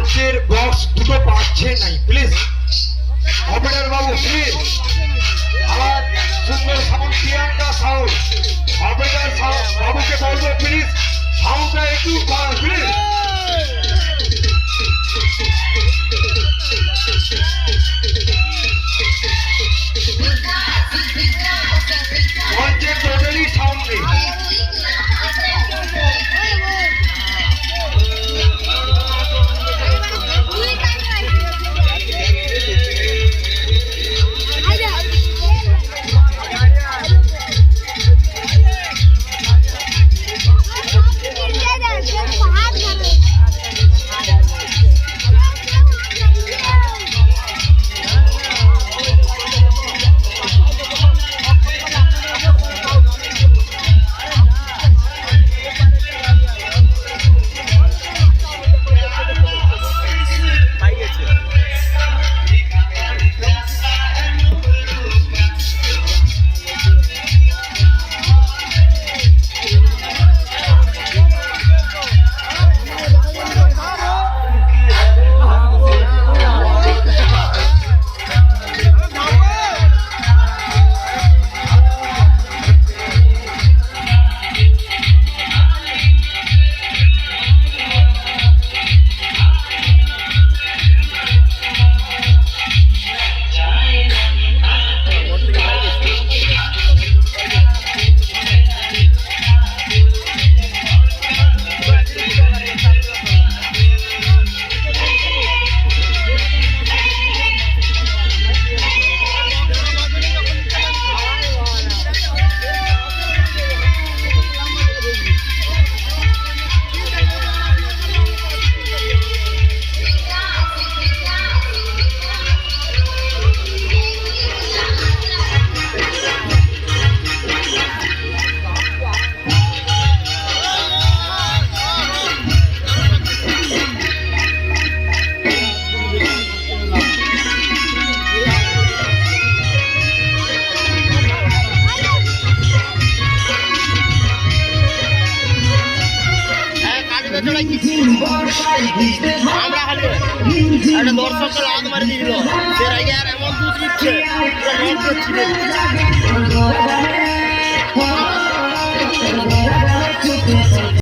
লাঞ্চের বক্স দুটো পাচ্ছে নাই, প্লিজ অপারেটর বাবু প্লিজ। আমার সুন্দর সাউন্ড প্রিয়াঙ্কা সাউন্ড অপারেটর বাবুকে বলবো প্লিজ সাউন্ডটা একটু বাড়ান প্লিজ। মঞ্চে টোটালি সাউন্ড নেই। আমরা খালি একটা দর্শককে লাত মারি দিল সে আগে আর এমন দুধ দিচ্ছে পুরো